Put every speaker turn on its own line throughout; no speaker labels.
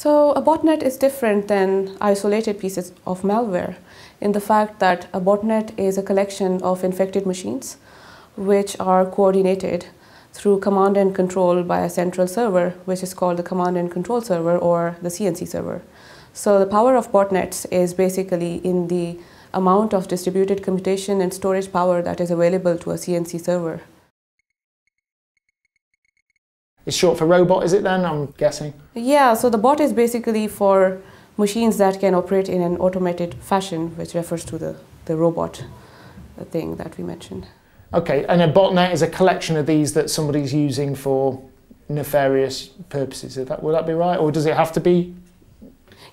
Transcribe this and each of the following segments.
So a botnet is different than isolated pieces of malware in the fact that a botnet is a collection of infected machines which are coordinated through command and control by a central server, which is called the command and control server or the CNC server. So the power of botnets is basically in the amount of distributed computation and storage power that is available to a CNC server.
It's short for robot, is it then, I'm guessing?
Yeah, so the bot is basically for machines that can operate in an automated fashion, which refers to the robot thing that we mentioned.
Okay, and a botnet is a collection of these that somebody's using for nefarious purposes. Would that be right, or does it have to be?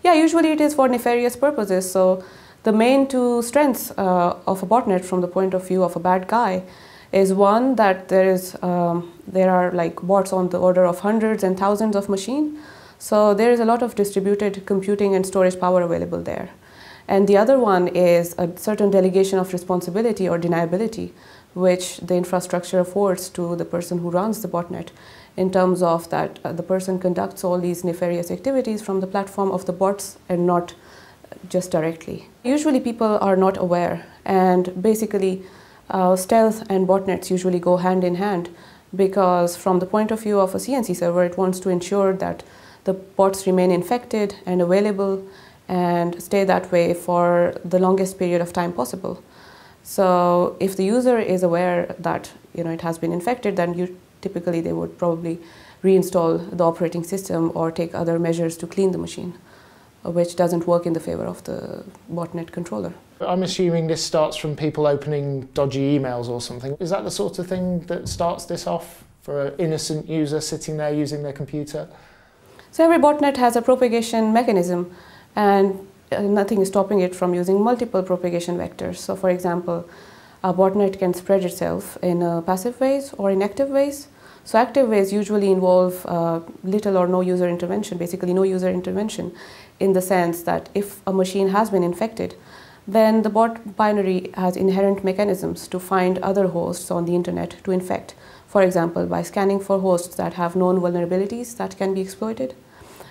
Yeah, usually it is for nefarious purposes. So the main two strengths of a botnet from the point of view of a bad guy is one that there are like bots on the order of hundreds and thousands of machines. So there is a lot of distributed computing and storage power available there. And the other one is a certain delegation of responsibility or deniability, which the infrastructure affords to the person who runs the botnet, in terms of that the person conducts all these nefarious activities from the platform of the bots and not just directly. Usually people are not aware, and basically stealth and botnets usually go hand in hand, because from the point of view of a CNC server, it wants to ensure that the bots remain infected and available and stay that way for the longest period of time possible. So if the user is aware that it has been infected, then typically they would probably reinstall the operating system or take other measures to clean the machine, which doesn't work in the favor of the botnet controller.
I'm assuming this starts from people opening dodgy emails or something. Is that the sort of thing that starts this off for an innocent user sitting there using their computer?
So every botnet has a propagation mechanism, and nothing is stopping it from using multiple propagation vectors. So for example, a botnet can spread itself in passive ways or in active ways. So active ways usually involve little or no user intervention, basically no user intervention, in the sense that if a machine has been infected, then the bot binary has inherent mechanisms to find other hosts on the internet to infect. For example, by scanning for hosts that have known vulnerabilities that can be exploited.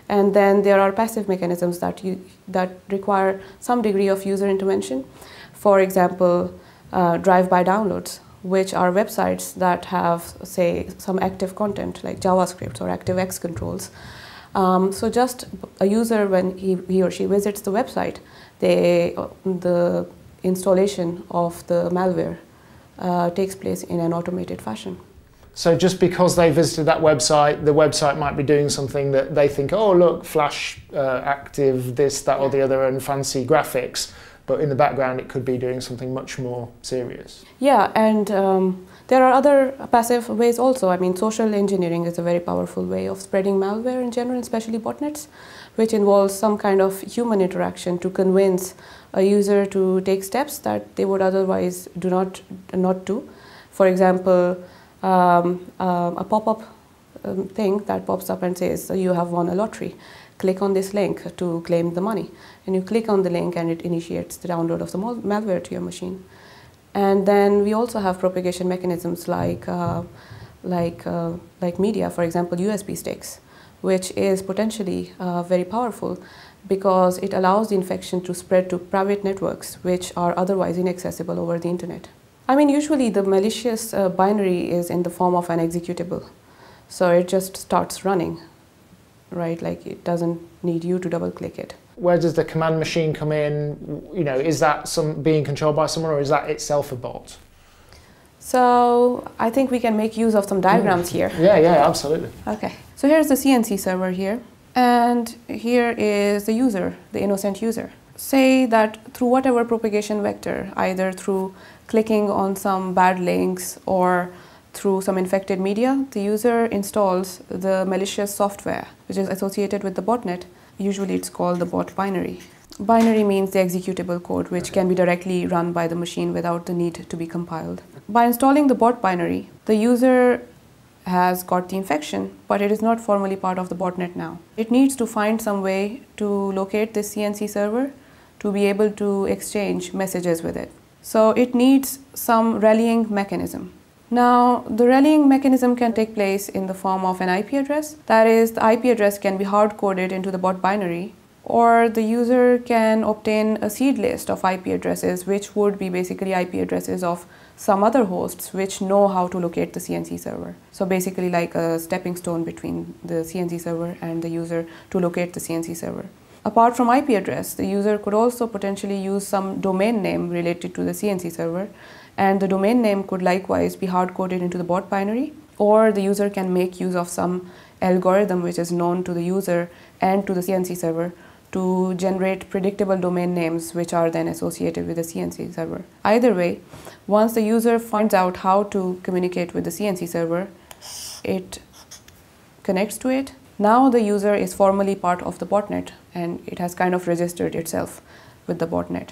And then there are passive mechanisms that require some degree of user intervention. For example, drive-by downloads, which are websites that have, say, some active content like JavaScript or ActiveX controls. So just a user, when he or she visits the website, the installation of the malware takes place in an automated fashion.
So just because they visited that website, the website might be doing something that they think, oh look, Flash, active, this, that or the other, and fancy graphics, but in the background it could be doing something much more serious.
Yeah, and there are other passive ways also. I mean, social engineering is a very powerful way of spreading malware in general, especially botnets, which involves some kind of human interaction to convince a user to take steps that they would otherwise not do. For example, a pop-up thing that pops up and says, you have won a lottery. Click on this link to claim the money. And you click on the link and it initiates the download of the malware to your machine. And then we also have propagation mechanisms like media, for example, USB sticks, which is potentially very powerful because it allows the infection to spread to private networks which are otherwise inaccessible over the internet. I mean, usually the malicious binary is in the form of an executable. So it just starts running, right? Like it doesn't need you to double click it.
Where does the command machine come in? Is that being controlled by someone, or is that itself a bot?
So I think we can make use of some diagrams here.
Yeah, absolutely.
Okay, so here's the CNC server here, and here is the user, the innocent user. Say that through whatever propagation vector, either through clicking on some bad links or through some infected media, the user installs the malicious software which is associated with the botnet. Usually it's called the bot binary. Binary means the executable code which can be directly run by the machine without the need to be compiled. By installing the bot binary, the user has got the infection, but it is not formally part of the botnet now. It needs to find some way to locate this CNC server to be able to exchange messages with it. So it needs some rallying mechanism. Now, the rallying mechanism can take place in the form of an IP address. That is, the IP address can be hard-coded into the bot binary, or the user can obtain a seed list of IP addresses, which would be basically IP addresses of some other hosts which know how to locate the CNC server. So basically like a stepping stone between the CNC server and the user to locate the CNC server. Apart from IP address, the user could also potentially use some domain name related to the CNC server, and the domain name could likewise be hard-coded into the bot binary, or the user can make use of some algorithm which is known to the user and to the CNC server to generate predictable domain names which are then associated with the CNC server. Either way, once the user finds out how to communicate with the CNC server, it connects to it. Now the user is formally part of the botnet and it has kind of registered itself with the botnet.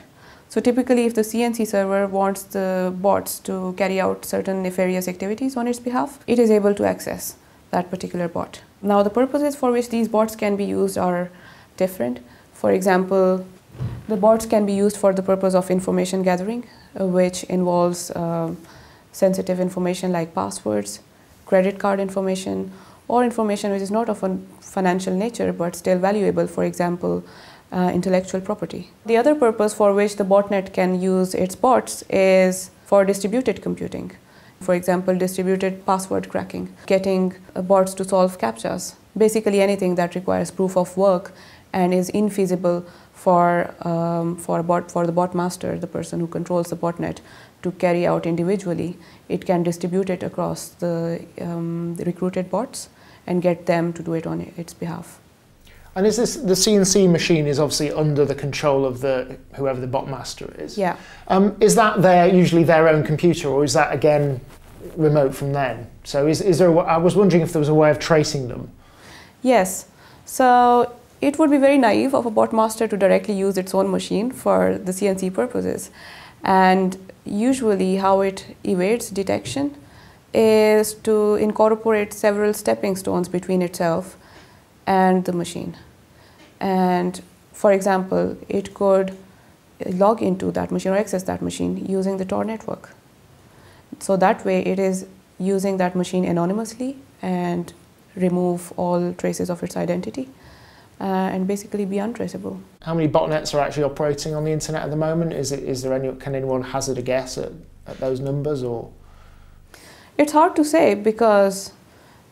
So typically if the CNC server wants the bots to carry out certain nefarious activities on its behalf, it is able to access that particular bot. Now the purposes for which these bots can be used are different. For example, the bots can be used for the purpose of information gathering, which involves sensitive information like passwords, credit card information, or information which is not of a financial nature but still valuable, for example, intellectual property. The other purpose for which the botnet can use its bots is for distributed computing. For example, distributed password cracking, getting bots to solve CAPTCHAs, basically anything that requires proof of work and is infeasible for the bot master, the person who controls the botnet, to carry out individually. It can distribute it across the recruited bots and get them to do it on its behalf.
And is this, the CNC machine is obviously under the control of whoever the bot master is?
Yeah.
Is that usually their own computer, or is that again remote from them? So is there I was wondering if there was a way of tracing them.
Yes. So it would be very naive of a bot master to directly use its own machine for the CNC purposes. And usually how it evades detection is to incorporate several stepping stones between itself and the machine. And for example, it could log into that machine or access that machine using the Tor network. So that way it is using that machine anonymously and remove all traces of its identity and basically be untraceable.
How many botnets are actually operating on the internet at the moment? Can anyone hazard a guess at those numbers, or?
It's hard to say because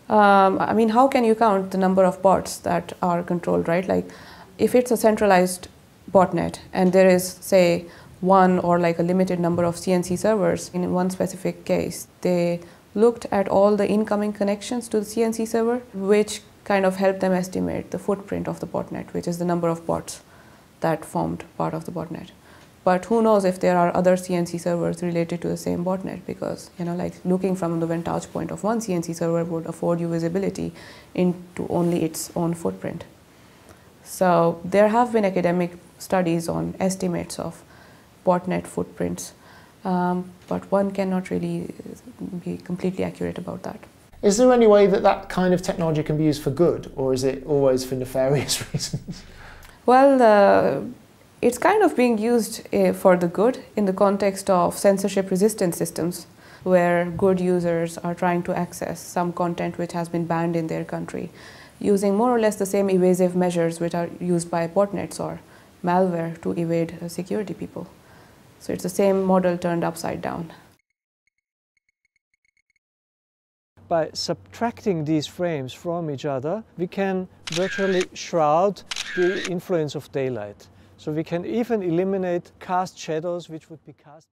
I mean, how can you count the number of bots that are controlled, right? Like, if it's a centralized botnet and there is, say, one or like a limited number of CNC servers, in one specific case, they looked at all the incoming connections to the CNC server, which kind of helped them estimate the footprint of the botnet, which is the number of bots that formed part of the botnet. But who knows if there are other CNC servers related to the same botnet, because, you know, like looking from the vantage point of one CNC server would afford you visibility into only its own footprint. So there have been academic studies on estimates of botnet footprints, but one cannot really be completely accurate about that.
Is there any way that kind of technology can be used for good, or is it always for nefarious reasons?
Well, it's kind of being used for the good in the context of censorship-resistant systems, where good users are trying to access some content which has been banned in their country, using more or less the same evasive measures which are used by botnets or malware to evade security people. So it's the same model turned upside down.
By subtracting these frames from each other, we can virtually shroud the influence of daylight. So we can even eliminate cast shadows which would be cast.